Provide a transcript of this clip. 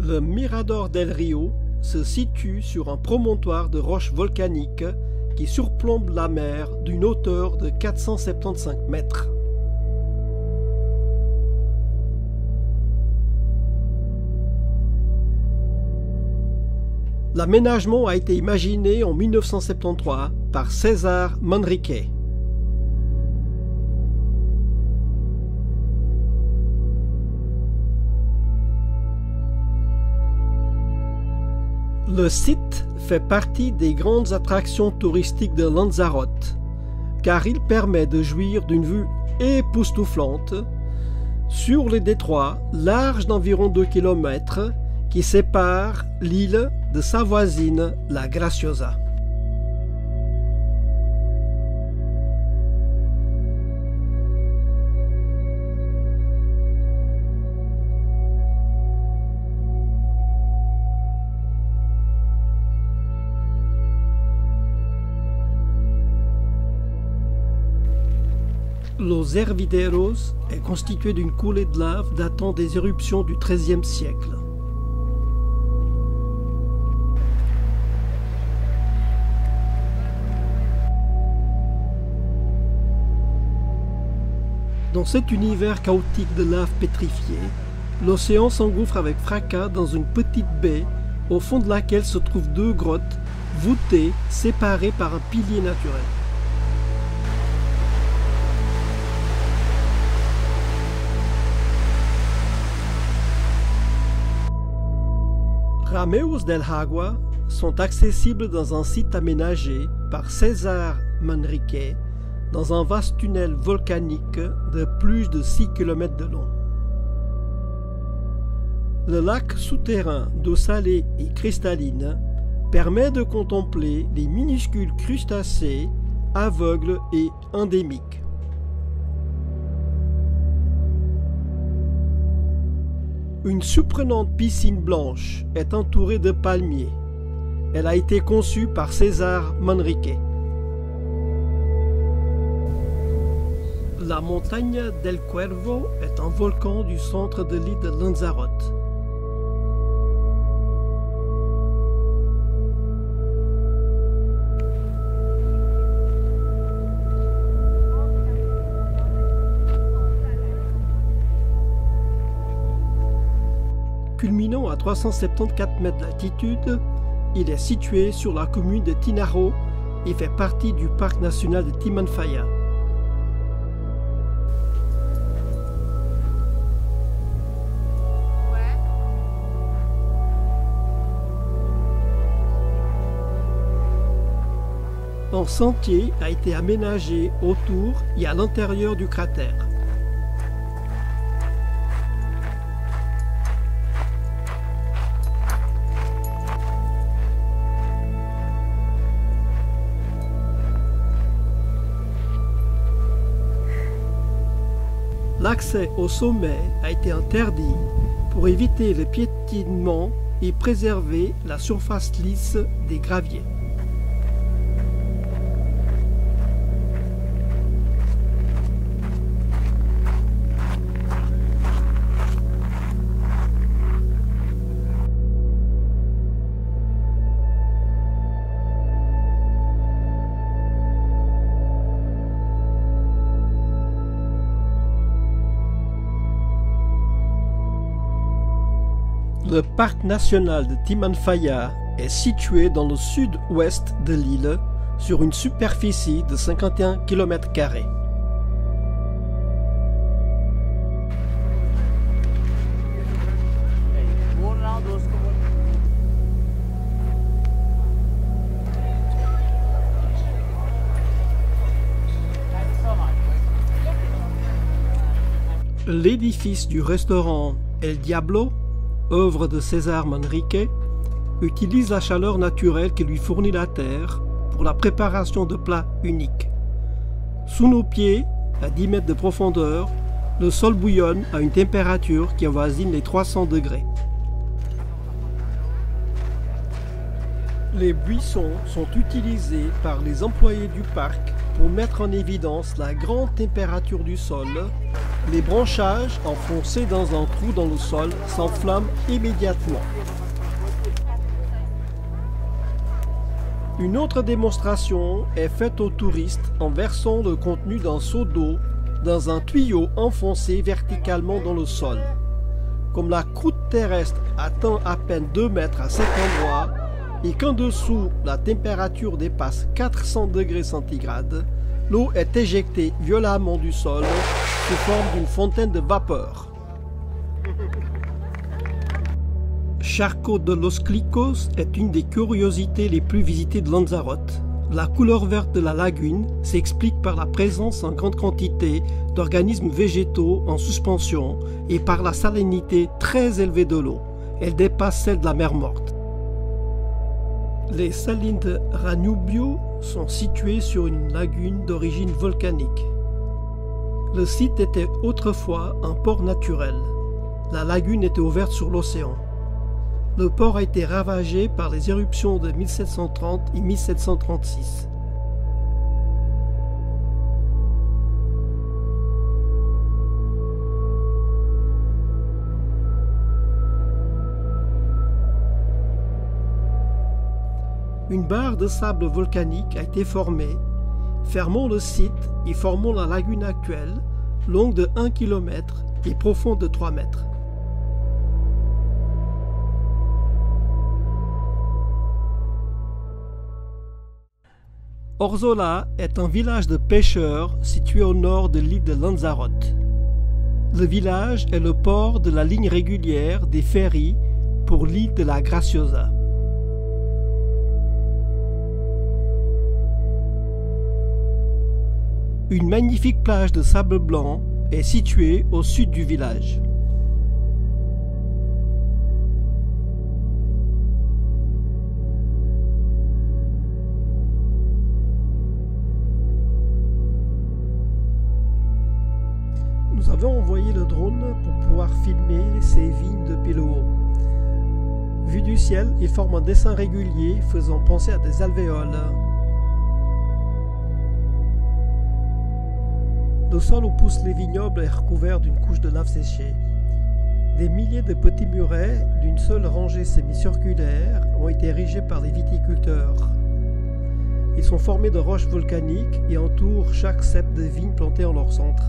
Le Mirador del Rio se situe sur un promontoire de roches volcaniques qui surplombe la mer d'une hauteur de 475 mètres. L'aménagement a été imaginé en 1973 par César Manrique. Le site fait partie des grandes attractions touristiques de Lanzarote, car il permet de jouir d'une vue époustouflante sur le détroit large d'environ 2 km qui sépare l'île de sa voisine, la Graciosa. Los Hervideros est constitué d'une coulée de lave datant des éruptions du XIIIe siècle. Dans cet univers chaotique de lave pétrifiée, l'océan s'engouffre avec fracas dans une petite baie au fond de laquelle se trouvent 2 grottes voûtées, séparées par un pilier naturel. Rameos del Agua sont accessibles dans un site aménagé par César Manrique dans un vaste tunnel volcanique de plus de 6 km de long. Le lac souterrain d'eau salée et cristalline permet de contempler les minuscules crustacés aveugles et endémiques. Une surprenante piscine blanche est entourée de palmiers. Elle a été conçue par César Manrique. La montagne del Cuervo est un volcan du centre de l'île de Lanzarote. Culminant à 374 mètres d'altitude, il est situé sur la commune de Tinaro et fait partie du parc national de Timanfaya. Un sentier a été aménagé autour et à l'intérieur du cratère. L'accès au sommet a été interdit pour éviter le piétinement et préserver la surface lisse des graviers. Le parc national de Timanfaya est situé dans le sud-ouest de l'île, sur une superficie de 51 km². L'édifice du restaurant El Diablo, œuvre de César Manrique, utilise la chaleur naturelle que lui fournit la terre pour la préparation de plats uniques. Sous nos pieds, à 10 mètres de profondeur, le sol bouillonne à une température qui avoisine les 300 degrés. Les buissons sont utilisés par les employés du parc pour mettre en évidence la grande température du sol Les branchages enfoncés dans un trou dans le sol s'enflamment immédiatement. Une autre démonstration est faite aux touristes en versant le contenu d'un seau d'eau dans un tuyau enfoncé verticalement dans le sol. Comme la croûte terrestre atteint à peine 2 mètres à cet endroit et qu'en dessous la température dépasse 400 degrés centigrades, l'eau est éjectée violemment du sol sous forme d'une fontaine de vapeur. Charco de los Clicos est une des curiosités les plus visitées de Lanzarote. La couleur verte de la lagune s'explique par la présence en grande quantité d'organismes végétaux en suspension et par la salinité très élevée de l'eau. Elle dépasse celle de la mer Morte. Les salines de Ranubio sont situées sur une lagune d'origine volcanique. Le site était autrefois un port naturel. La lagune était ouverte sur l'océan. Le port a été ravagé par les éruptions de 1730 et 1736. Une barre de sable volcanique a été formée, fermant le site et formant la lagune actuelle, longue de 1 km et profonde de 3 mètres. Orzola est un village de pêcheurs situé au nord de l'île de Lanzarote. Le village est le port de la ligne régulière des ferries pour l'île de la Graciosa. Une magnifique plage de sable blanc est située au sud du village. Nous avons envoyé le drone pour pouvoir filmer ces vignes depuis le haut. Vu du ciel, ils forment un dessin régulier faisant penser à des alvéoles. Le sol où poussent les vignobles est recouvert d'une couche de lave séchée. Des milliers de petits murets d'une seule rangée semi-circulaire ont été érigés par les viticulteurs. Ils sont formés de roches volcaniques et entourent chaque cep de vigne planté en leur centre.